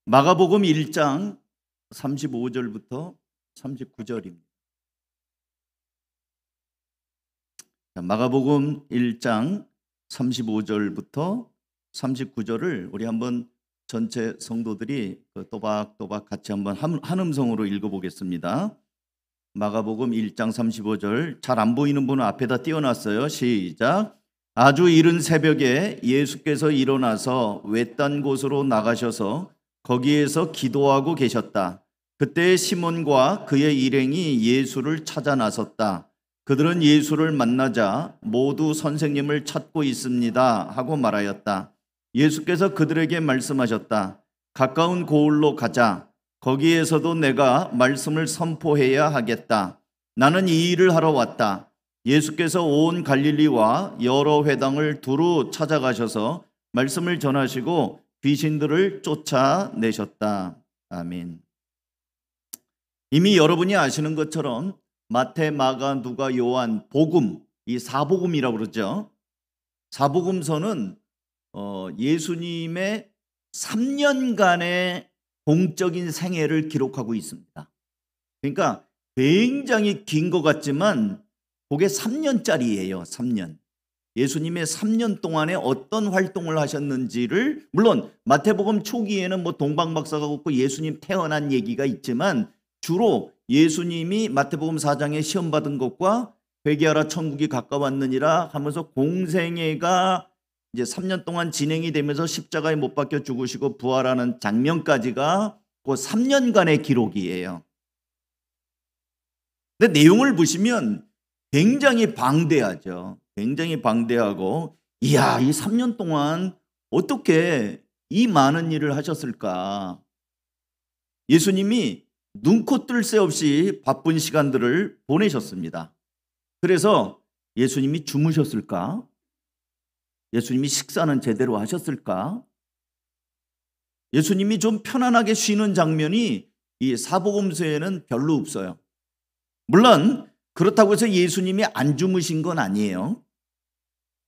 마가복음 1장 35절부터 39절입니다. 마가복음 1장 35절부터 39절을 우리 한번 전체 성도들이 또박또박 같이 한번 한 음성으로 읽어보겠습니다. 마가복음 1장 35절, 잘 안 보이는 분은 앞에다 띄워놨어요. 시작. 아주 이른 새벽에 예수께서 일어나서 외딴 곳으로 나가셔서 거기에서 기도하고 계셨다. 그때 시몬과 그의 일행이 예수를 찾아 나섰다. 그들은 예수를 만나자 모두 선생님을 찾고 있습니다 하고 말하였다. 예수께서 그들에게 말씀하셨다. 가까운 고을로 가자. 거기에서도 내가 말씀을 선포해야 하겠다. 나는 이 일을 하러 왔다. 예수께서 온 갈릴리와 여러 회당을 두루 찾아가셔서 말씀을 전하시고 귀신들을 쫓아내셨다. 아멘. 이미 여러분이 아시는 것처럼 마태, 마가, 누가, 요한, 복음, 이 사복음이라고 그러죠. 사복음서는 예수님의 3년간의 공적인 생애를 기록하고 있습니다. 그러니까 굉장히 긴 것 같지만 그게 3년짜리예요. 3년. 예수님의 3년 동안에 어떤 활동을 하셨는지를, 물론 마태복음 초기에는 뭐 동방박사가 없고 예수님 태어난 얘기가 있지만 주로 예수님이 마태복음 4장에 시험 받은 것과 회개하라 천국이 가까웠느니라 하면서 공생애가 이제 3년 동안 진행이 되면서 십자가에 못 박혀 죽으시고 부활하는 장면까지가 그 3년간의 기록이에요. 근데 내용을 보시면 굉장히 방대하죠. 굉장히 방대하고, 이야, 이 3년 동안 어떻게 이 많은 일을 하셨을까? 예수님이 눈코 뜰 새 없이 바쁜 시간들을 보내셨습니다. 그래서 예수님이 주무셨을까? 예수님이 식사는 제대로 하셨을까? 예수님이 좀 편안하게 쉬는 장면이 이 사복음서에는 별로 없어요. 물론 그렇다고 해서 예수님이 안 주무신 건 아니에요.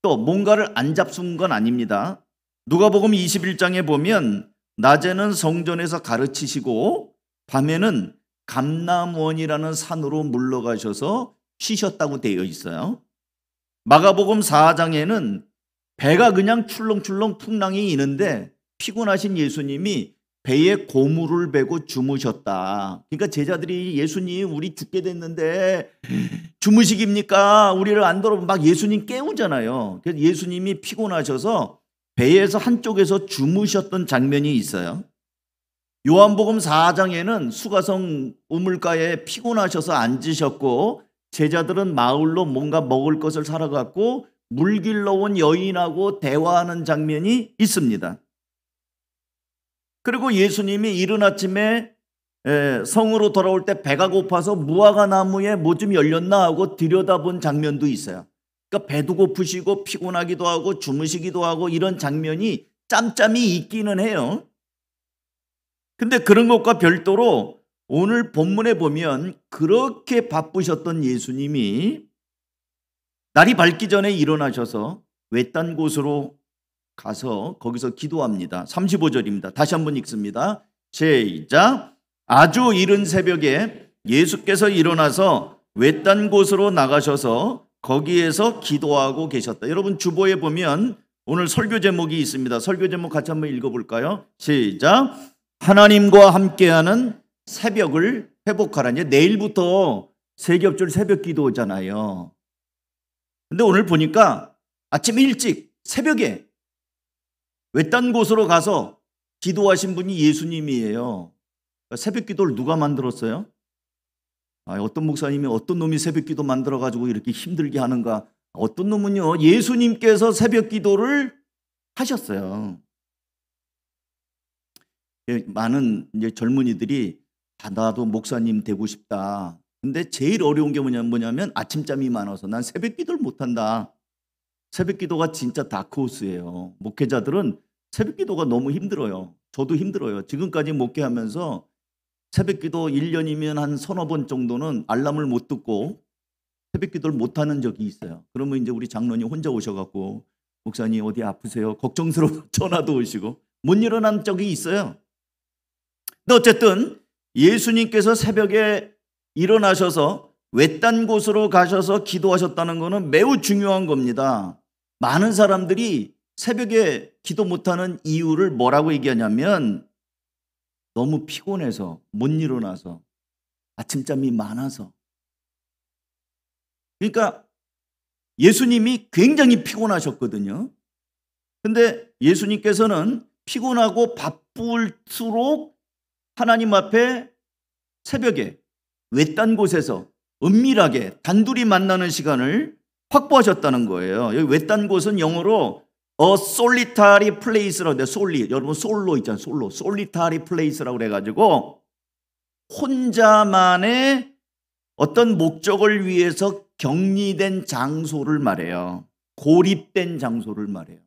또 뭔가를 안 잡순 건 아닙니다. 누가복음 21장에 보면 낮에는 성전에서 가르치시고 밤에는 감람원이라는 산으로 물러가셔서 쉬셨다고 되어 있어요. 마가복음 4장에는 배가 그냥 출렁출렁 풍랑이 있는데 피곤하신 예수님이 배에 고무를 베고 주무셨다. 그러니까 제자들이 예수님 우리 죽게 됐는데 주무식입니까? 우리를 안 돌아보면 막 예수님 깨우잖아요. 그래서 예수님이 피곤하셔서 배에서 한쪽에서 주무셨던 장면이 있어요. 요한복음 4장에는 수가성 우물가에 피곤하셔서 앉으셨고 제자들은 마을로 뭔가 먹을 것을 사러 갔고 물 길러 온 여인하고 대화하는 장면이 있습니다. 그리고 예수님이 이른 아침에 성으로 돌아올 때 배가 고파서 무화과 나무에 뭐 좀 열렸나 하고 들여다본 장면도 있어요. 그러니까 배도 고프시고 피곤하기도 하고 주무시기도 하고 이런 장면이 짬짬이 있기는 해요. 근데 그런 것과 별도로 오늘 본문에 보면 그렇게 바쁘셨던 예수님이 날이 밝기 전에 일어나셔서 외딴 곳으로 가서 거기서 기도합니다. 35절입니다. 다시 한번 읽습니다. 시작. 아주 이른 새벽에 예수께서 일어나서 외딴 곳으로 나가셔서 거기에서 기도하고 계셨다. 여러분 주보에 보면 오늘 설교 제목이 있습니다. 설교 제목 같이 한번 읽어볼까요? 시작. 하나님과 함께하는 새벽을 회복하라. 이제 내일부터 세겹줄 새벽 기도잖아요. 근데 오늘 보니까 아침 일찍 새벽에 외딴 곳으로 가서 기도하신 분이 예수님이에요. 새벽 기도를 누가 만들었어요? 어떤 목사님이 어떤 놈이 새벽 기도 만들어가지고 이렇게 힘들게 하는가? 어떤 놈은요, 예수님께서 새벽 기도를 하셨어요. 많은 이제 젊은이들이 나도 목사님 되고 싶다. 근데 제일 어려운 게 뭐냐면 아침잠이 많아서 난 새벽 기도를 못한다. 새벽 기도가 진짜 다크호스예요. 목회자들은 새벽 기도가 너무 힘들어요. 저도 힘들어요. 지금까지 목회하면서 새벽 기도 1년이면 한 서너 번 정도는 알람을 못 듣고 새벽 기도를 못하는 적이 있어요. 그러면 이제 우리 장로님 혼자 오셔갖고 목사님 어디 아프세요? 걱정스러워 전화도 오시고 못 일어난 적이 있어요. 근데 어쨌든 예수님께서 새벽에 일어나셔서 외딴 곳으로 가셔서 기도하셨다는 것은 매우 중요한 겁니다. 많은 사람들이 새벽에 기도 못하는 이유를 뭐라고 얘기하냐면 너무 피곤해서 못 일어나서 아침잠이 많아서. 그러니까 예수님이 굉장히 피곤하셨거든요. 근데 예수님께서는 피곤하고 바쁠수록 하나님 앞에 새벽에 외딴 곳에서 은밀하게 단둘이 만나는 시간을 확보하셨다는 거예요. 여기 외딴 곳은 영어로 a solitary place라고 해요. 여러분 솔로 있잖아요. solitary place라고 그래가지고 혼자만의 어떤 목적을 위해서 격리된 장소를 말해요. 고립된 장소를 말해요.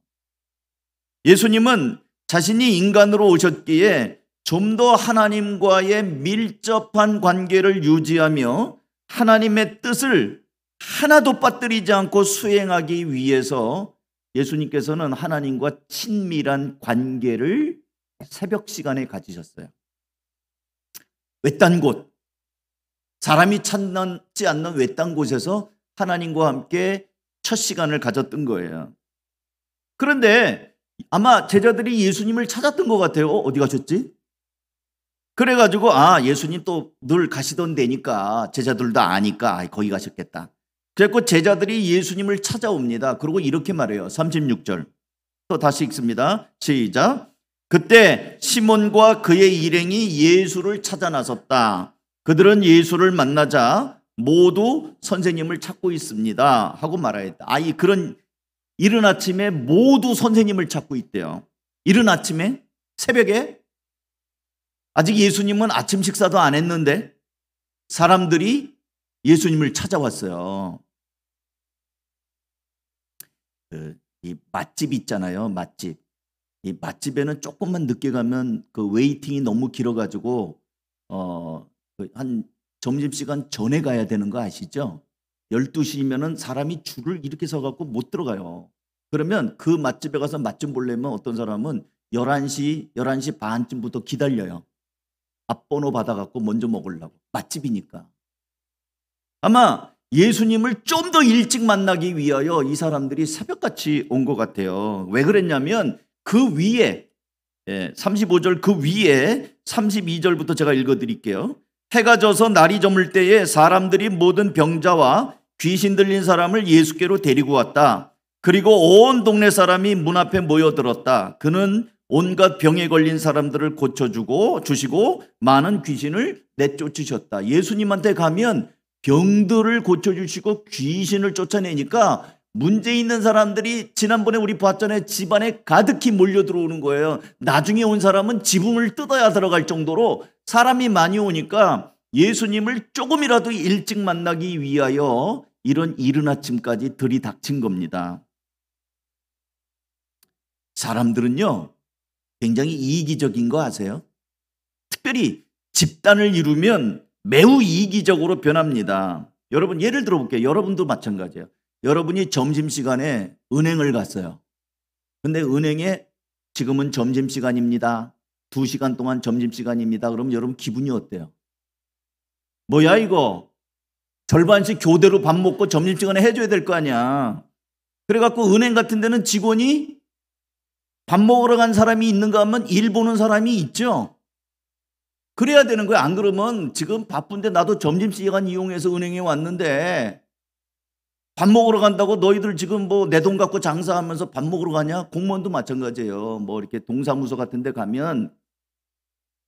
예수님은 자신이 인간으로 오셨기에 좀 더 하나님과의 밀접한 관계를 유지하며 하나님의 뜻을 하나도 빠뜨리지 않고 수행하기 위해서 예수님께서는 하나님과 친밀한 관계를 새벽 시간에 가지셨어요. 외딴 곳, 사람이 찾지 않는 외딴 곳에서 하나님과 함께 첫 시간을 가졌던 거예요. 그런데 아마 제자들이 예수님을 찾았던 것 같아요. 어디 가셨지? 그래가지고 예수님 또 늘 가시던 데니까 제자들도 아니까 거기 가셨겠다. 그래서 제자들이 예수님을 찾아옵니다. 그리고 이렇게 말해요. 36절 또 다시 읽습니다. 시작. 그때 시몬과 그의 일행이 예수를 찾아 나섰다. 그들은 예수를 만나자 모두 선생님을 찾고 있습니다 하고 말하였다. 그런 이른 아침에 모두 선생님을 찾고 있대요. 이른 아침에 새벽에 아직 예수님은 아침 식사도 안 했는데 사람들이 예수님을 찾아왔어요. 이 맛집 있잖아요. 맛집. 이 맛집에는 조금만 늦게 가면 그 웨이팅이 너무 길어가지고 한 점심시간 전에 가야 되는 거 아시죠? 12시면은 사람이 줄을 이렇게 서갖고 못 들어가요. 그러면 그 맛집에 가서 맛 좀 보려면 어떤 사람은 11시 반쯤부터 기다려요. 앞번호 받아갖고 먼저 먹으려고. 맛집이니까. 아마 예수님을 좀 더 일찍 만나기 위하여 이 사람들이 새벽같이 온 것 같아요. 왜 그랬냐면 그 위에 35절 그 위에 32절부터 제가 읽어드릴게요. 해가 져서 날이 저물 때에 사람들이 모든 병자와 귀신 들린 사람을 예수께로 데리고 왔다. 그리고 온 동네 사람이 문 앞에 모여들었다. 그는 온갖 병에 걸린 사람들을 고쳐주시고 많은 귀신을 내쫓으셨다. 예수님한테 가면 병들을 고쳐주시고 귀신을 쫓아내니까 문제 있는 사람들이 지난번에 우리 봤잖아요. 집안에 가득히 몰려 들어오는 거예요. 나중에 온 사람은 지붕을 뜯어야 들어갈 정도로 사람이 많이 오니까 예수님을 조금이라도 일찍 만나기 위하여 이런 이른 아침까지 들이닥친 겁니다. 사람들은요 굉장히 이기적인 거 아세요? 특별히 집단을 이루면 매우 이기적으로 변합니다. 여러분 예를 들어볼게요. 여러분도 마찬가지예요. 여러분이 점심시간에 은행을 갔어요. 근데 은행에 지금은 점심시간입니다. 2시간 동안 점심시간입니다. 그러면 여러분 기분이 어때요? 뭐야 이거? 절반씩 교대로 밥 먹고 점심시간에 해줘야 될 거 아니야. 그래갖고 은행 같은 데는 직원이 밥 먹으러 간 사람이 있는가 하면 일 보는 사람이 있죠. 그래야 되는 거야. 안 그러면 지금 바쁜데 나도 점심시간 이용해서 은행에 왔는데 밥 먹으러 간다고 너희들 지금 뭐 내 돈 갖고 장사하면서 밥 먹으러 가냐? 공무원도 마찬가지예요. 뭐 이렇게 동사무소 같은 데 가면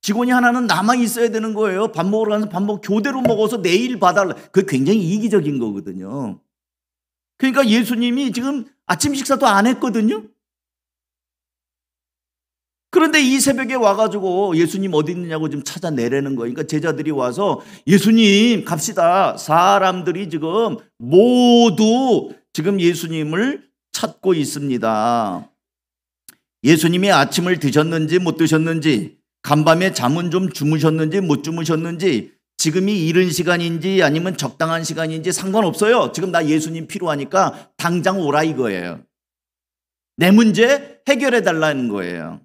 직원이 하나는 남아 있어야 되는 거예요. 밥 먹으러 가서 교대로 먹어서 내일 봐달라. 그게 굉장히 이기적인 거거든요. 그러니까 예수님이 지금 아침 식사도 안 했거든요. 그런데 이 새벽에 와가지고 예수님 어디 있느냐고 좀 찾아내라는 거예요. 그러니까 제자들이 와서 예수님 갑시다. 사람들이 지금 모두 지금 예수님을 찾고 있습니다. 예수님이 아침을 드셨는지 못 드셨는지, 간밤에 잠은 좀 주무셨는지 못 주무셨는지, 지금이 이른 시간인지 아니면 적당한 시간인지 상관없어요. 지금 나 예수님 필요하니까 당장 오라 이거예요. 내 문제 해결해 달라는 거예요.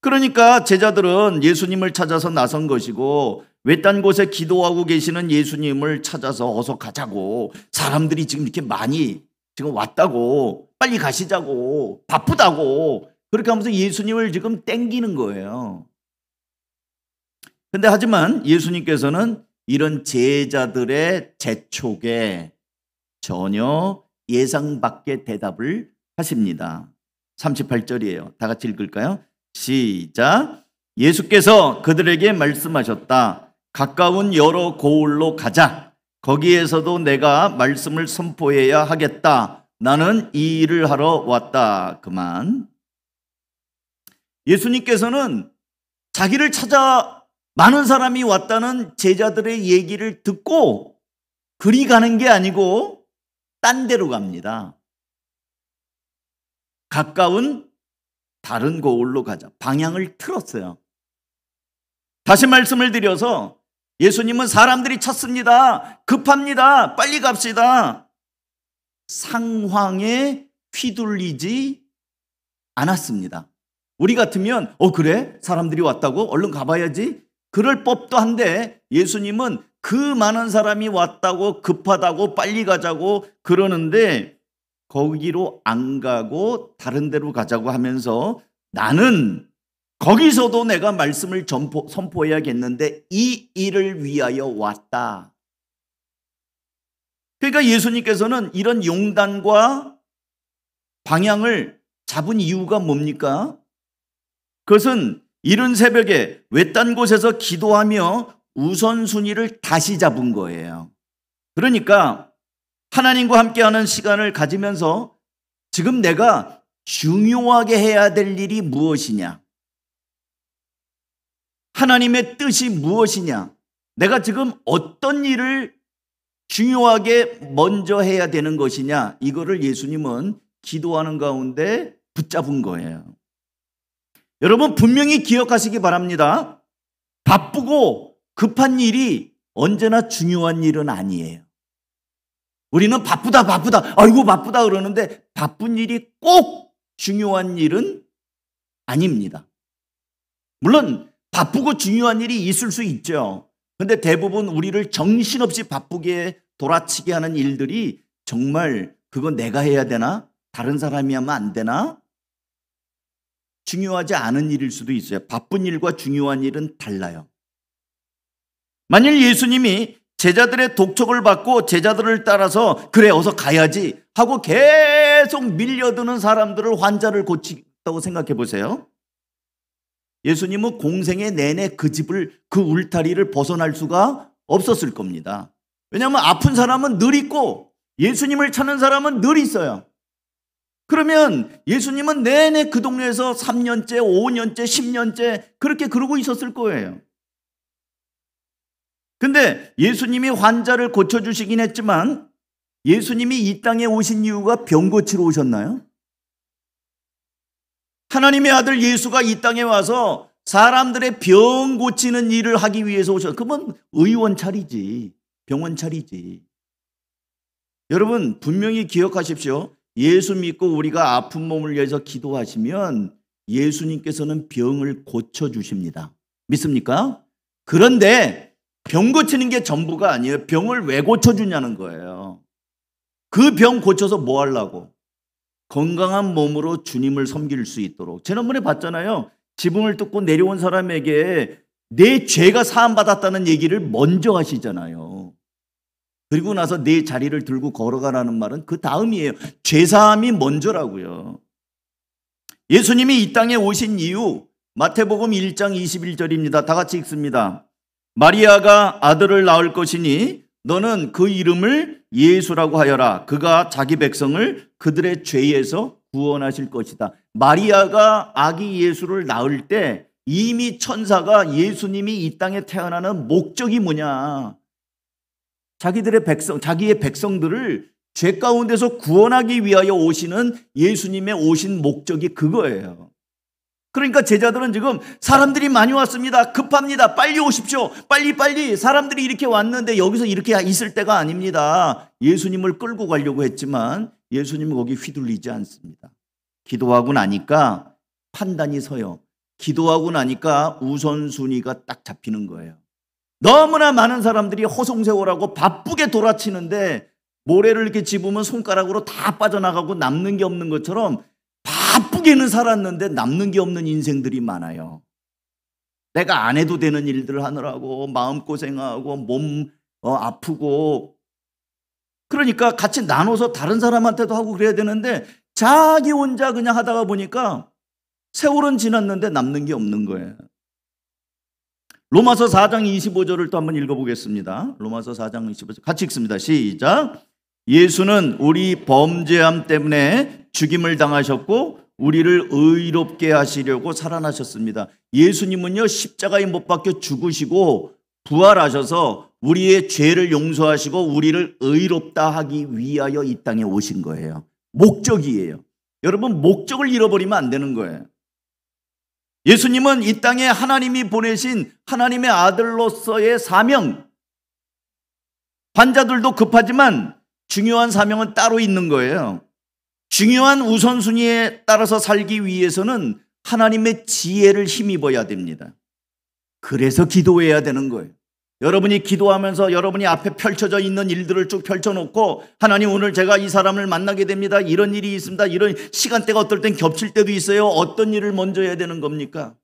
그러니까 제자들은 예수님을 찾아서 나선 것이고 외딴 곳에 기도하고 계시는 예수님을 찾아서 어서 가자고, 사람들이 지금 이렇게 많이 지금 왔다고, 빨리 가시자고, 바쁘다고, 그렇게 하면서 예수님을 지금 땡기는 거예요. 근데 하지만 예수님께서는 이런 제자들의 재촉에 전혀 예상 밖의 대답을 하십니다. 38절이에요. 다 같이 읽을까요? 시작. 예수께서 그들에게 말씀하셨다. 가까운 여러 고을로 가자. 거기에서도 내가 말씀을 선포해야 하겠다. 나는 이 일을 하러 왔다. 그만. 예수님께서는 자기를 찾아 많은 사람이 왔다는 제자들의 얘기를 듣고 그리 가는 게 아니고 딴 데로 갑니다. 가까운 다른 고을로 가자. 방향을 틀었어요. 다시 말씀을 드려서 예수님은 사람들이 찼습니다. 급합니다. 빨리 갑시다. 상황에 휘둘리지 않았습니다. 우리 같으면 그래? 사람들이 왔다고? 얼른 가봐야지. 그럴 법도 한데 예수님은 그 많은 사람이 왔다고, 급하다고, 빨리 가자고 그러는데 거기로 안 가고 다른 데로 가자고 하면서 나는 거기서도 내가 말씀을 선포해야겠는데 이 일을 위하여 왔다. 그러니까 예수님께서는 이런 용단과 방향을 잡은 이유가 뭡니까? 그것은 이른 새벽에 외딴 곳에서 기도하며 우선순위를 다시 잡은 거예요. 그러니까 하나님과 함께하는 시간을 가지면서 지금 내가 중요하게 해야 될 일이 무엇이냐? 하나님의 뜻이 무엇이냐? 내가 지금 어떤 일을 중요하게 먼저 해야 되는 것이냐? 이거를 예수님은 기도하는 가운데 붙잡은 거예요. 여러분 분명히 기억하시기 바랍니다. 바쁘고 급한 일이 언제나 중요한 일은 아니에요. 우리는 바쁘다 아이고 바쁘다 그러는데 바쁜 일이 꼭 중요한 일은 아닙니다. 물론 바쁘고 중요한 일이 있을 수 있죠. 그런데 대부분 우리를 정신없이 바쁘게 돌아치게 하는 일들이 정말 그건 내가 해야 되나? 다른 사람이 하면 안 되나? 중요하지 않은 일일 수도 있어요. 바쁜 일과 중요한 일은 달라요. 만일 예수님이 제자들의 독촉을 받고 제자들을 따라서 그래 어서 가야지 하고 계속 밀려드는 사람들을, 환자를 고치겠다고 생각해 보세요. 예수님은 공생의 내내 그 집을, 그 울타리를 벗어날 수가 없었을 겁니다. 왜냐하면 아픈 사람은 늘 있고 예수님을 찾는 사람은 늘 있어요. 그러면 예수님은 내내 그 동네에서 3년째, 5년째, 10년째 그렇게 그러고 있었을 거예요. 근데 예수님이 환자를 고쳐주시긴 했지만 예수님이 이 땅에 오신 이유가 병 고치러 오셨나요? 하나님의 아들 예수가 이 땅에 와서 사람들의 병 고치는 일을 하기 위해서 오셨어요. 그건 의원 차리지, 병원 차리지. 여러분 분명히 기억하십시오. 예수 믿고 우리가 아픈 몸을 위해서 기도하시면 예수님께서는 병을 고쳐주십니다. 믿습니까? 그런데 병 고치는 게 전부가 아니에요. 병을 왜 고쳐주냐는 거예요. 그 병 고쳐서 뭐 하려고? 건강한 몸으로 주님을 섬길 수 있도록. 지난번에 봤잖아요. 지붕을 뚫고 내려온 사람에게 내 죄가 사함받았다는 얘기를 먼저 하시잖아요. 그리고 나서 내 자리를 들고 걸어가라는 말은 그 다음이에요. 죄사함이 먼저라고요. 예수님이 이 땅에 오신 이유 마태복음 1장 21절입니다. 다 같이 읽습니다. 마리아가 아들을 낳을 것이니 너는 그 이름을 예수라고 하여라. 그가 자기 백성을 그들의 죄에서 구원하실 것이다. 마리아가 아기 예수를 낳을 때 이미 천사가 예수님이 이 땅에 태어나는 목적이 뭐냐, 자기의 백성들을 죄 가운데서 구원하기 위하여 오시는 예수님의 오신 목적이 그거예요. 그러니까 제자들은 지금 사람들이 많이 왔습니다. 급합니다. 빨리 오십시오. 빨리. 사람들이 이렇게 왔는데 여기서 이렇게 있을 때가 아닙니다. 예수님을 끌고 가려고 했지만 예수님은 거기 휘둘리지 않습니다. 기도하고 나니까 판단이 서요. 기도하고 나니까 우선순위가 딱 잡히는 거예요. 너무나 많은 사람들이 허송세월하고 바쁘게 돌아치는데 모래를 이렇게 집으면 손가락으로 다 빠져나가고 남는 게 없는 것처럼 바쁘게는 살았는데 남는 게 없는 인생들이 많아요. 내가 안 해도 되는 일들을 하느라고 마음고생하고 몸 아프고, 그러니까 같이 나눠서 다른 사람한테도 하고 그래야 되는데 자기 혼자 그냥 하다가 보니까 세월은 지났는데 남는 게 없는 거예요. 로마서 4장 25절을 또 한번 읽어보겠습니다. 로마서 4장 25절 같이 읽습니다. 시작. 예수는 우리 범죄함 때문에 죽임을 당하셨고 우리를 의롭게 하시려고 살아나셨습니다. 예수님은요, 십자가에 못 박혀 죽으시고 부활하셔서 우리의 죄를 용서하시고 우리를 의롭다 하기 위하여 이 땅에 오신 거예요. 목적이에요. 여러분, 목적을 잃어버리면 안 되는 거예요. 예수님은 이 땅에 하나님이 보내신 하나님의 아들로서의 사명, 환자들도 급하지만 중요한 사명은 따로 있는 거예요. 중요한 우선순위에 따라서 살기 위해서는 하나님의 지혜를 힘입어야 됩니다. 그래서 기도해야 되는 거예요. 여러분이 기도하면서 여러분이 앞에 펼쳐져 있는 일들을 쭉 펼쳐놓고, 하나님 오늘 제가 이 사람을 만나게 됩니다. 이런 일이 있습니다. 이런 시간대가 어떨 땐 겹칠 때도 있어요. 어떤 일을 먼저 해야 되는 겁니까?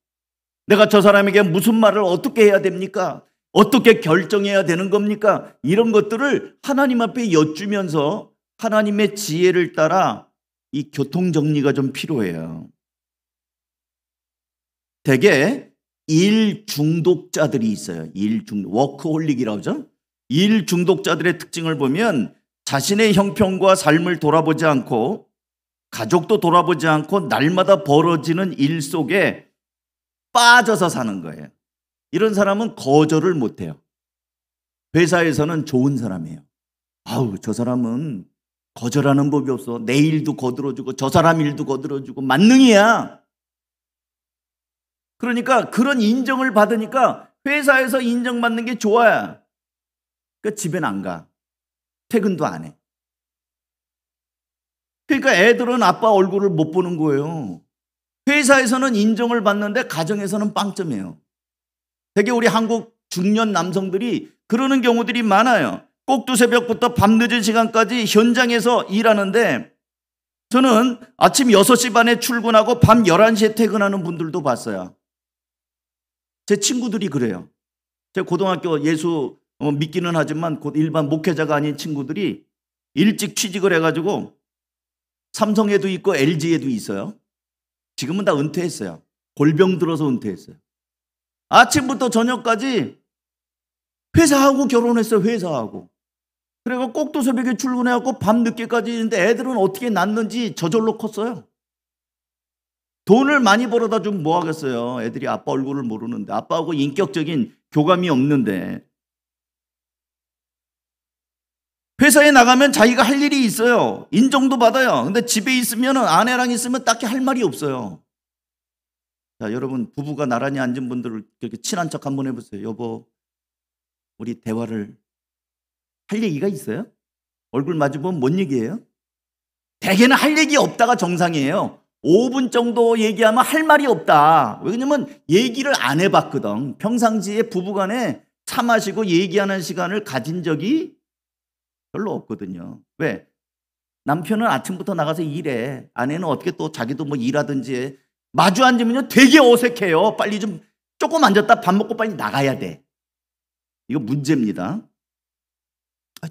내가 저 사람에게 무슨 말을 어떻게 해야 됩니까? 어떻게 결정해야 되는 겁니까? 이런 것들을 하나님 앞에 여쭈면서 하나님의 지혜를 따라 이 교통정리가 좀 필요해요. 대개 일 중독자들이 있어요. 워크홀릭이라고 하죠. 일 중독자들의 특징을 보면 자신의 형편과 삶을 돌아보지 않고 가족도 돌아보지 않고 날마다 벌어지는 일 속에 빠져서 사는 거예요. 이런 사람은 거절을 못해요. 회사에서는 좋은 사람이에요. 아우, 저 사람은 거절하는 법이 없어. 내 일도 거들어주고 저 사람 일도 거들어주고 만능이야. 그러니까 그런 인정을 받으니까 회사에서 인정받는 게 좋아요. 그러니까 집엔 안 가. 퇴근도 안 해. 그러니까 애들은 아빠 얼굴을 못 보는 거예요. 회사에서는 인정을 받는데 가정에서는 빵점이에요. 되게 우리 한국 중년 남성들이 그러는 경우들이 많아요. 꼭두 새벽부터 밤늦은 시간까지 현장에서 일하는데, 저는 아침 6시 반에 출근하고 밤 11시에 퇴근하는 분들도 봤어요. 제 친구들이 그래요. 제 고등학교 예수 믿기는 하지만 곧 일반 목회자가 아닌 친구들이 일찍 취직을 해가지고 삼성에도 있고 LG에도 있어요. 지금은 다 은퇴했어요. 골병 들어서 은퇴했어요. 아침부터 저녁까지 회사하고 결혼했어요. 회사하고. 그래서 꼭두 새벽에 출근해갖고 밤 늦게까지 있는데 애들은 어떻게 낳는지 저절로 컸어요. 돈을 많이 벌어다 주면 뭐 하겠어요. 애들이 아빠 얼굴을 모르는데, 아빠하고 인격적인 교감이 없는데. 회사에 나가면 자기가 할 일이 있어요. 인정도 받아요. 근데 집에 있으면, 아내랑 있으면 딱히 할 말이 없어요. 자, 여러분, 부부가 나란히 앉은 분들을 그렇게 친한 척 한번 해보세요. 여보, 우리 대화를 할 얘기가 있어요? 얼굴 마주보면 뭔 얘기예요? 대개는 할 얘기 없다가 정상이에요. 5분 정도 얘기하면 할 말이 없다. 왜냐면 얘기를 안 해봤거든. 평상시에 부부간에 차 마시고 얘기하는 시간을 가진 적이 별로 없거든요. 왜? 남편은 아침부터 나가서 일해. 아내는 어떻게 또 자기도 뭐 일하든지 해. 마주 앉으면요 되게 어색해요. 빨리 좀 조금 앉았다 밥 먹고 빨리 나가야 돼. 이거 문제입니다.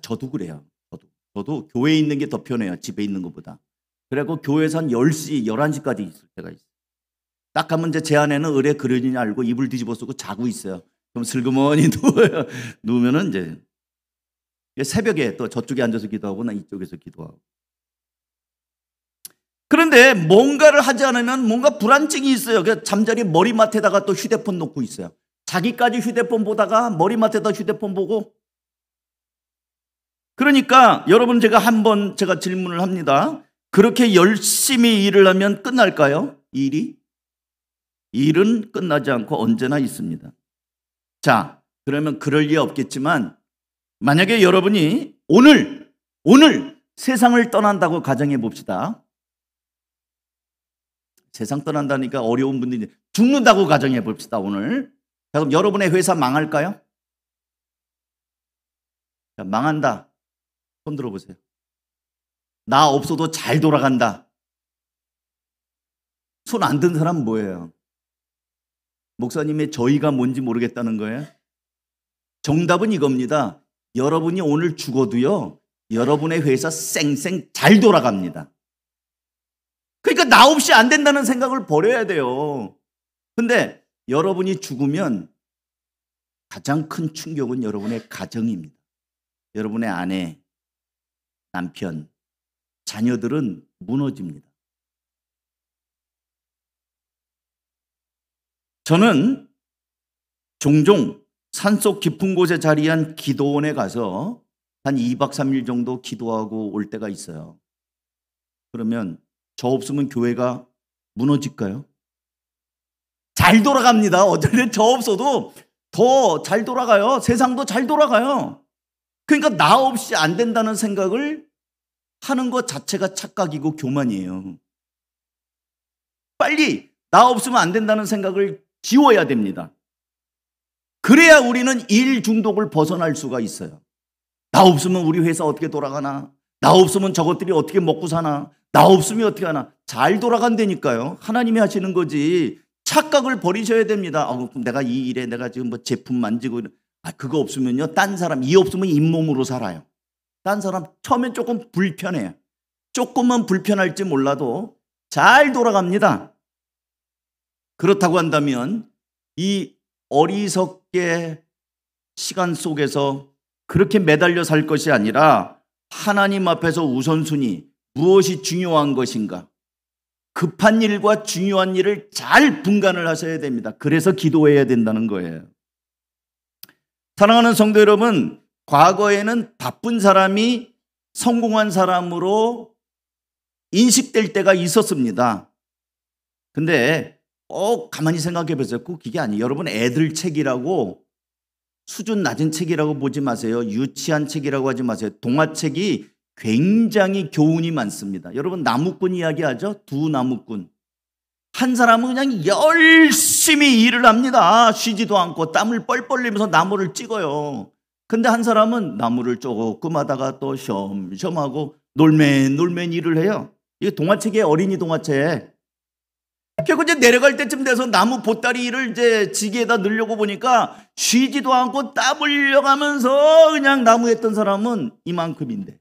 저도 그래요. 저도 교회에 있는 게 더 편해요. 집에 있는 것보다. 그래갖고 교회에서 한 10시, 11시까지 있을 때가 있어요. 딱 가면 이제 제 아내는 의뢰 그러니 알고 이불 뒤집어 쓰고 자고 있어요. 그럼 슬그머니 누워요. 누우면은 이제 새벽에 또 저쪽에 앉아서 기도하고 나 이쪽에서 기도하고. 그런데 뭔가를 하지 않으면 뭔가 불안증이 있어요. 그래서 잠자리 머리맡에다가 또 휴대폰 놓고 있어요. 자기까지 휴대폰 보다가 머리맡에다 휴대폰 보고. 그러니까 여러분, 제가 질문을 합니다. 그렇게 열심히 일을 하면 끝날까요? 일은 끝나지 않고 언제나 있습니다. 자, 그러면 그럴 리 없겠지만 만약에 여러분이 오늘 세상을 떠난다고 가정해 봅시다. 세상 떠난다니까 어려운 분들이 죽는다고 가정해 봅시다 오늘. 자, 그럼 여러분의 회사 망할까요? 자, 망한다. 손 들어보세요. 나 없어도 잘 돌아간다. 손 안 든 사람 뭐예요? 목사님의 저희가 뭔지 모르겠다는 거예요? 정답은 이겁니다. 여러분이 오늘 죽어도요, 여러분의 회사 쌩쌩 잘 돌아갑니다. 그러니까 나 없이 안 된다는 생각을 버려야 돼요. 근데 여러분이 죽으면 가장 큰 충격은 여러분의 가정입니다. 여러분의 아내, 남편, 자녀들은 무너집니다. 저는 종종 산속 깊은 곳에 자리한 기도원에 가서 한 2박 3일 정도 기도하고 올 때가 있어요. 그러면 저 없으면 교회가 무너질까요? 잘 돌아갑니다. 어쩔 때 저 없어도 더 잘 돌아가요. 세상도 잘 돌아가요. 그러니까 나 없이 안 된다는 생각을 하는 것 자체가 착각이고 교만이에요. 빨리 나 없으면 안 된다는 생각을 지워야 됩니다. 그래야 우리는 일 중독을 벗어날 수가 있어요. 나 없으면 우리 회사 어떻게 돌아가나? 나 없으면 저것들이 어떻게 먹고 사나? 나 없으면 어떻게 하나? 잘 돌아간다니까요. 하나님이 하시는 거지. 착각을 버리셔야 됩니다. 내가 이 일에 내가 지금 뭐 제품 만지고 그거 없으면요. 딴 사람 이 없으면 잇몸으로 살아요. 딴 사람 처음엔 조금 불편해요. 조금만 불편할지 몰라도 잘 돌아갑니다. 그렇다고 한다면 이 어리석게 시간 속에서 그렇게 매달려 살 것이 아니라 하나님 앞에서 우선순위 무엇이 중요한 것인가? 급한 일과 중요한 일을 잘 분간을 하셔야 됩니다. 그래서 기도해야 된다는 거예요. 사랑하는 성도 여러분, 과거에는 바쁜 사람이 성공한 사람으로 인식될 때가 있었습니다. 근데 가만히 생각해 보세요. 꼭 이게 아니에요. 여러분 애들 책이라고 수준 낮은 책이라고 보지 마세요. 유치한 책이라고 하지 마세요. 동화책이 굉장히 교훈이 많습니다. 여러분 나무꾼 이야기하죠? 두 나무꾼. 한 사람은 그냥 열심히 일을 합니다. 쉬지도 않고 땀을 뻘뻘 흘리면서 나무를 찍어요. 근데 한 사람은 나무를 조금 하다가 또 쉬엄쉬엄하고 놀맨 일을 해요. 이게 동화책이에요. 어린이 동화책. 결국 이제 내려갈 때쯤 돼서 나무 보따리를 이제 지게에다 넣으려고 보니까 쉬지도 않고 땀 흘려가면서 그냥 나무에 했던 사람은 이만큼인데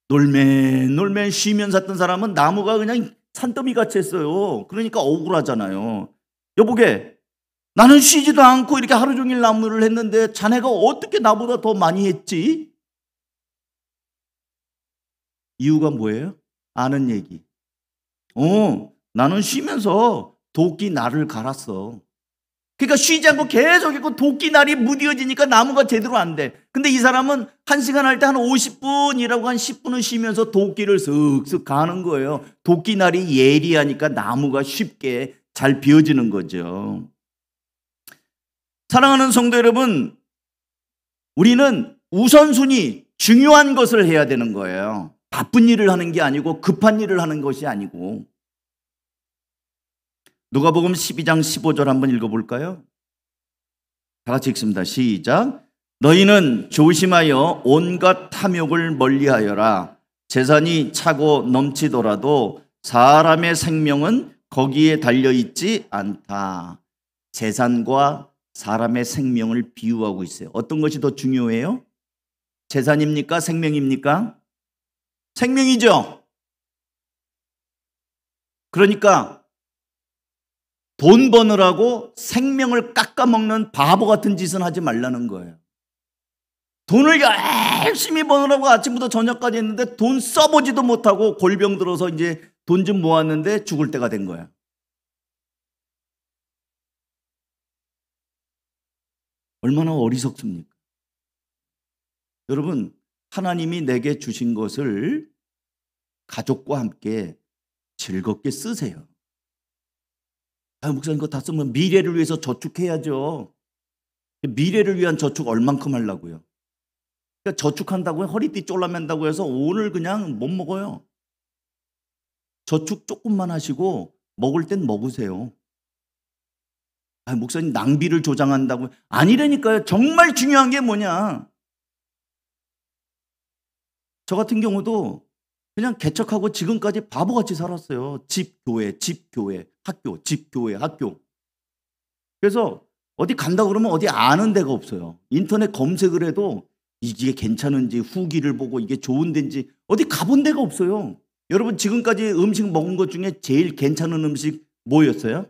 놀맨 쉬면서 했던 사람은 나무가 그냥 산더미 같이 했어요. 그러니까 억울하잖아요. 여보게, 나는 쉬지도 않고 이렇게 하루 종일 나무를 했는데 자네가 어떻게 나보다 더 많이 했지? 이유가 뭐예요? 아는 얘기. 나는 쉬면서 도끼 날을 갈았어. 그러니까 쉬지 않고 계속 있고 도끼 날이 무뎌지니까 나무가 제대로 안 돼. 근데 이 사람은 1시간 할 때 한 50분 일하고 한 10분은 쉬면서 도끼를 쓱쓱 가는 거예요. 도끼 날이 예리하니까 나무가 쉽게 잘 비워지는 거죠. 사랑하는 성도 여러분, 우리는 우선순위 중요한 것을 해야 되는 거예요. 바쁜 일을 하는 게 아니고 급한 일을 하는 것이 아니고. 누가복음 12장 15절 한번 읽어볼까요? 다 같이 읽습니다. 시작. 너희는 조심하여 온갖 탐욕을 멀리하여라. 재산이 차고 넘치더라도 사람의 생명은 거기에 달려있지 않다. 재산과 사람의 생명을 비유하고 있어요. 어떤 것이 더 중요해요? 재산입니까? 생명입니까? 생명이죠. 그러니까 돈 버느라고 생명을 깎아먹는 바보 같은 짓은 하지 말라는 거예요. 돈을 열심히 버느라고 아침부터 저녁까지 했는데 돈 써보지도 못하고 골병 들어서 이제 돈 좀 모았는데 죽을 때가 된 거야. 얼마나 어리석습니까? 여러분, 하나님이 내게 주신 것을 가족과 함께 즐겁게 쓰세요. 목사님 그거 다 쓰면 미래를 위해서 저축해야죠. 미래를 위한 저축 얼만큼 하려고요? 그러니까 저축한다고 허리띠 쫄라맨다고 해서 오늘 그냥 못 먹어요. 저축 조금만 하시고 먹을 땐 먹으세요. 목사님 낭비를 조장한다고. 아니라니까요. 정말 중요한 게 뭐냐. 저 같은 경우도 그냥 개척하고 지금까지 바보같이 살았어요. 집, 교회, 집, 교회, 학교, 집, 교회, 학교. 그래서 어디 간다 그러면 어디 아는 데가 없어요. 인터넷 검색을 해도 이게 괜찮은지 후기를 보고 이게 좋은 데인지 어디 가본 데가 없어요. 여러분 지금까지 음식 먹은 것 중에 제일 괜찮은 음식 뭐였어요?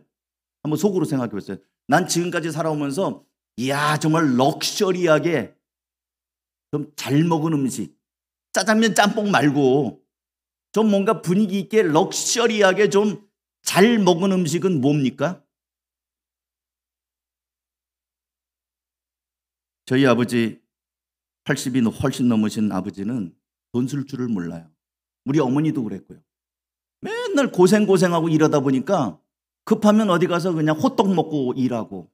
한번 속으로 생각해 보세요. 난 지금까지 살아오면서 이야 정말 럭셔리하게 좀 잘 먹은 음식, 짜장면 짬뽕 말고 좀 뭔가 분위기 있게 럭셔리하게 좀 잘 먹은 음식은 뭡니까? 저희 아버지 80이 훨씬 넘으신 아버지는 돈 쓸 줄을 몰라요. 우리 어머니도 그랬고요. 맨날 고생하고 이러다 보니까 급하면 어디 가서 그냥 호떡 먹고 일하고.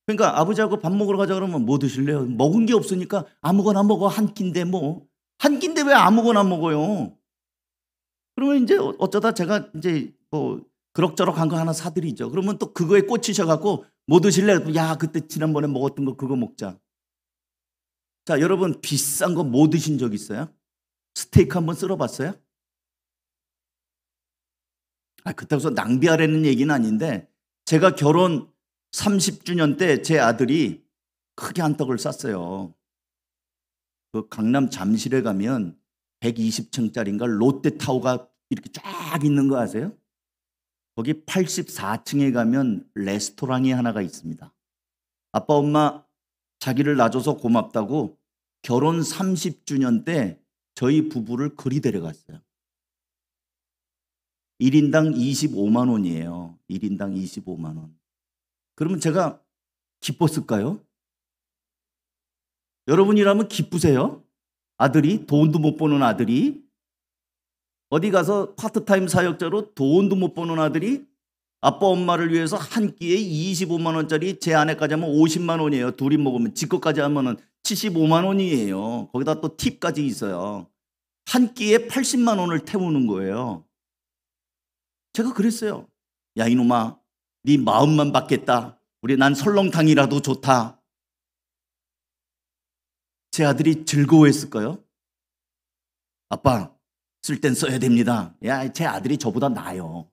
그러니까 아버지하고 밥 먹으러 가자 그러면 뭐 드실래요? 먹은 게 없으니까 아무거나 먹어. 한 끼인데 뭐. 한 끼인데 왜 아무거나 먹어요? 그러면 이제 어쩌다 제가 이제 뭐 그럭저럭 한 거 하나 사드리죠. 그러면 또 그거에 꽂히셔갖고 뭐 드실래요? 야 그때 지난번에 먹었던 거 그거 먹자. 자 여러분 비싼 거 뭐 드신 적 있어요? 스테이크 한번 쓸어봤어요? 그렇다고 해서 낭비하라는 얘기는 아닌데 제가 결혼 30주년 때 제 아들이 크게 한턱을 쐈어요. 그 강남 잠실에 가면 120층짜리인가 롯데타워가 이렇게 쫙 있는 거 아세요? 거기 84층에 가면 레스토랑이 하나가 있습니다. 아빠 엄마 자기를 낳아줘서 고맙다고 결혼 30주년 때 저희 부부를 그리 데려갔어요. 1인당 25만 원이에요. 1인당 25만 원. 그러면 제가 기뻤을까요? 여러분이라면 기쁘세요? 아들이 돈도 못 버는 아들이 어디 가서 파트타임 사역자로 돈도 못 버는 아들이 아빠 엄마를 위해서 한 끼에 25만 원짜리 제 아내까지 하면 50만 원이에요. 둘이 먹으면 지 것까지 하면 75만 원이에요. 거기다 또 팁까지 있어요. 한 끼에 80만 원을 태우는 거예요. 제가 그랬어요. 야 이놈아 네 마음만 받겠다. 우리 난 설렁탕이라도 좋다. 제 아들이 즐거워했을까요? 아빠 쓸 땐 써야 됩니다. 야 제 아들이 저보다 나아요.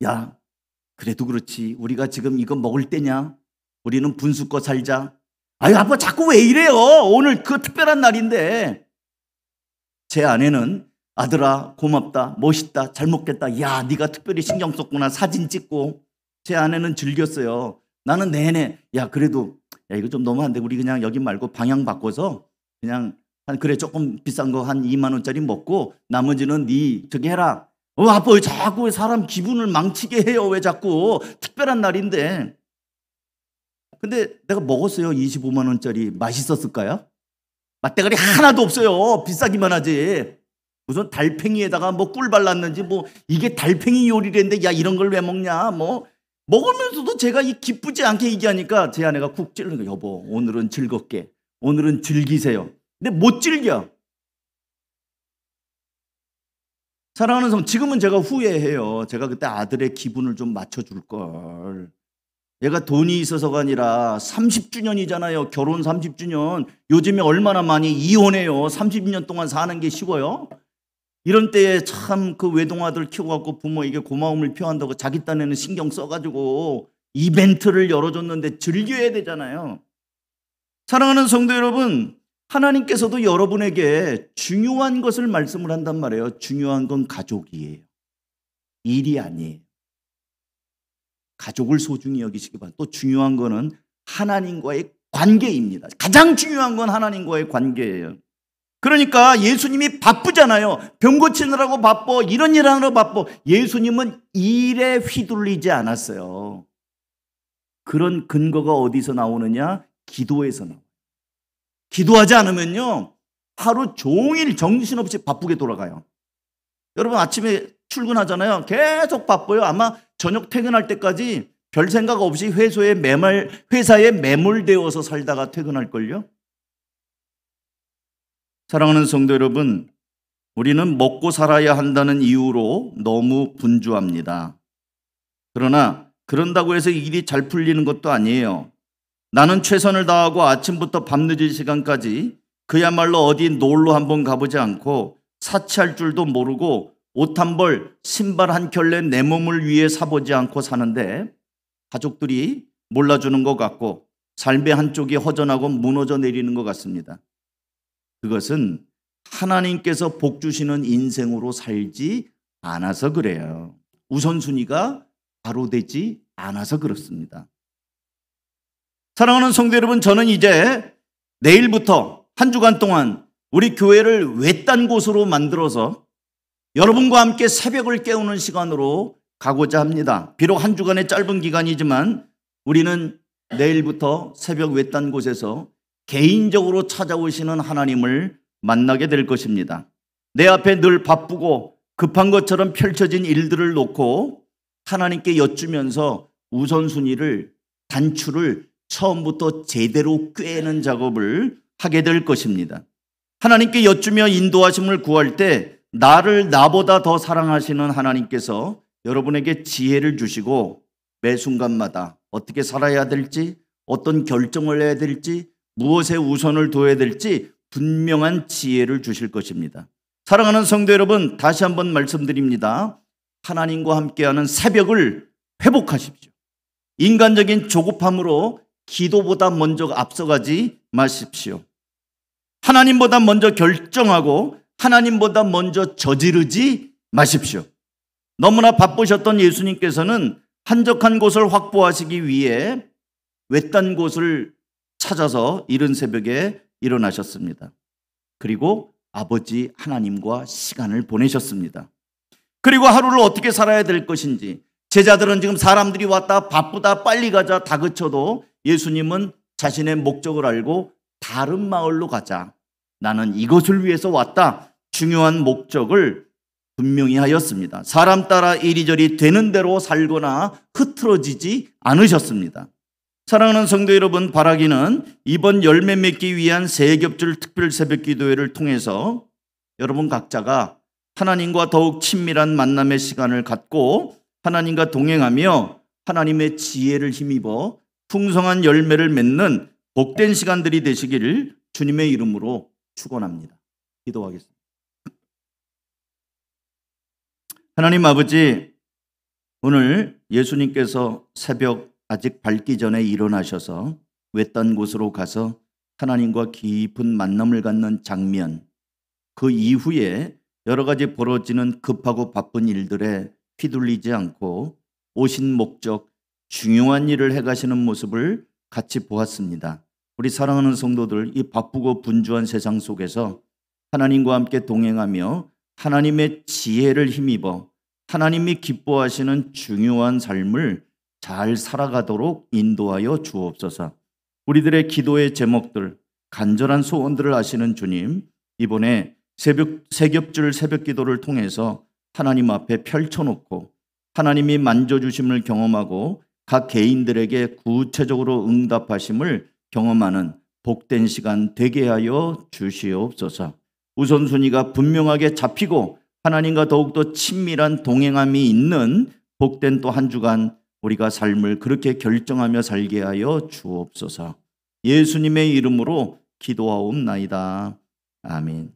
야 그래도 그렇지 우리가 지금 이거 먹을 때냐? 우리는 분수껏 살자. 아유 아빠 자꾸 왜 이래요? 오늘 그 특별한 날인데. 제 아내는 아들아 고맙다 멋있다 잘 먹겠다. 야 네가 특별히 신경 썼구나. 사진 찍고. 제 아내는 즐겼어요. 나는 내내 야 그래도 야 이거 좀 너무한데 우리 그냥 여기 말고 방향 바꿔서 그냥 그래 조금 비싼 거 한 2만 원짜리 먹고 나머지는 네 저기 해라. 아빠 왜 자꾸 사람 기분을 망치게 해요? 왜 자꾸 특별한 날인데. 근데 내가 먹었어요. 25만 원짜리. 맛있었을까요? 맛대가리 하나도 없어요. 비싸기만 하지. 무슨 달팽이에다가 뭐 꿀 발랐는지 뭐 이게 달팽이 요리랬는데 야 이런 걸 왜 먹냐 뭐 먹으면서도 제가 이 기쁘지 않게 얘기하니까 제 아내가 쿡 찌르는 거예요. 여보 오늘은 즐겁게 오늘은 즐기세요. 근데 못 즐겨. 사랑하는 성 지금은 제가 후회해요. 제가 그때 아들의 기분을 좀 맞춰줄 걸. 얘가 돈이 있어서가 아니라 30주년이잖아요. 결혼 30주년. 요즘에 얼마나 많이 이혼해요. 30년 동안 사는 게 쉬워요? 이런 때에 참 그 외동아들 키워갖고 부모에게 고마움을 표한다고 자기 딴에는 신경 써가지고 이벤트를 열어줬는데 즐겨야 되잖아요. 사랑하는 성도 여러분, 하나님께서도 여러분에게 중요한 것을 말씀을 한단 말이에요. 중요한 건 가족이에요. 일이 아니에요. 가족을 소중히 여기시기 바랍니다. 또 중요한 거는 하나님과의 관계입니다. 가장 중요한 건 하나님과의 관계예요. 그러니까 예수님이 바쁘잖아요. 병 고치느라고 바빠. 이런 일 하느라 바빠. 예수님은 일에 휘둘리지 않았어요. 그런 근거가 어디서 나오느냐? 기도에서 나와요. 기도하지 않으면요 하루 종일 정신없이 바쁘게 돌아가요. 여러분 아침에 출근하잖아요. 계속 바빠요. 아마 저녁 퇴근할 때까지 별 생각 없이 회사에 매몰되어서 살다가 퇴근할걸요. 사랑하는 성도 여러분, 우리는 먹고 살아야 한다는 이유로 너무 분주합니다. 그러나 그런다고 해서 일이 잘 풀리는 것도 아니에요. 나는 최선을 다하고 아침부터 밤늦은 시간까지 그야말로 어디 놀러 한번 가보지 않고 사치할 줄도 모르고 옷 한 벌, 신발 한 켤레 내 몸을 위해 사보지 않고 사는데 가족들이 몰라주는 것 같고 삶의 한쪽이 허전하고 무너져 내리는 것 같습니다. 그것은 하나님께서 복 주시는 인생으로 살지 않아서 그래요. 우선순위가 바로 되지 않아서 그렇습니다. 사랑하는 성도 여러분, 저는 이제 내일부터 한 주간 동안 우리 교회를 외딴 곳으로 만들어서 여러분과 함께 새벽을 깨우는 시간으로 가고자 합니다. 비록 한 주간의 짧은 기간이지만 우리는 내일부터 새벽 외딴 곳에서 개인적으로 찾아오시는 하나님을 만나게 될 것입니다. 내 앞에 늘 바쁘고 급한 것처럼 펼쳐진 일들을 놓고 하나님께 여쭈면서 우선순위를 단추를 처음부터 제대로 꿰는 작업을 하게 될 것입니다. 하나님께 여쭈며 인도하심을 구할 때 나를 나보다 더 사랑하시는 하나님께서 여러분에게 지혜를 주시고 매 순간마다 어떻게 살아야 될지, 어떤 결정을 해야 될지, 무엇에 우선을 둬야 될지 분명한 지혜를 주실 것입니다. 사랑하는 성도 여러분, 다시 한번 말씀드립니다. 하나님과 함께하는 새벽을 회복하십시오. 인간적인 조급함으로 기도보다 먼저 앞서가지 마십시오. 하나님보다 먼저 결정하고 하나님보다 먼저 저지르지 마십시오. 너무나 바쁘셨던 예수님께서는 한적한 곳을 확보하시기 위해 외딴 곳을 찾아서 이른 새벽에 일어나셨습니다. 그리고 아버지 하나님과 시간을 보내셨습니다. 그리고 하루를 어떻게 살아야 될 것인지, 제자들은 지금 사람들이 왔다 바쁘다 빨리 가자 다그쳐도 예수님은 자신의 목적을 알고 다른 마을로 가자, 나는 이것을 위해서 왔다, 중요한 목적을 분명히 하였습니다. 사람 따라 이리저리 되는 대로 살거나 흐트러지지 않으셨습니다. 사랑하는 성도 여러분, 바라기는 이번 열매 맺기 위한 세겹줄 특별 새벽 기도회를 통해서 여러분 각자가 하나님과 더욱 친밀한 만남의 시간을 갖고 하나님과 동행하며 하나님의 지혜를 힘입어 풍성한 열매를 맺는 복된 시간들이 되시기를 주님의 이름으로 축원합니다. 기도하겠습니다. 하나님 아버지, 오늘 예수님께서 새벽 아직 밝기 전에 일어나셔서 외딴 곳으로 가서 하나님과 깊은 만남을 갖는 장면, 그 이후에 여러 가지 벌어지는 급하고 바쁜 일들에 휘둘리지 않고 오신 목적, 중요한 일을 해가시는 모습을 같이 보았습니다. 우리 사랑하는 성도들, 이 바쁘고 분주한 세상 속에서 하나님과 함께 동행하며 하나님의 지혜를 힘입어 하나님이 기뻐하시는 중요한 삶을 잘 살아가도록 인도하여 주옵소서. 우리들의 기도의 제목들, 간절한 소원들을 아시는 주님, 이번에 세겹줄 새벽 기도를 통해서 하나님 앞에 펼쳐놓고 하나님이 만져주심을 경험하고 각 개인들에게 구체적으로 응답하심을 경험하는 복된 시간 되게 하여 주시옵소서. 우선순위가 분명하게 잡히고 하나님과 더욱더 친밀한 동행함이 있는 복된 또 한 주간 우리가 삶을 그렇게 결정하며 살게 하여 주옵소서. 예수님의 이름으로 기도하옵나이다. 아멘.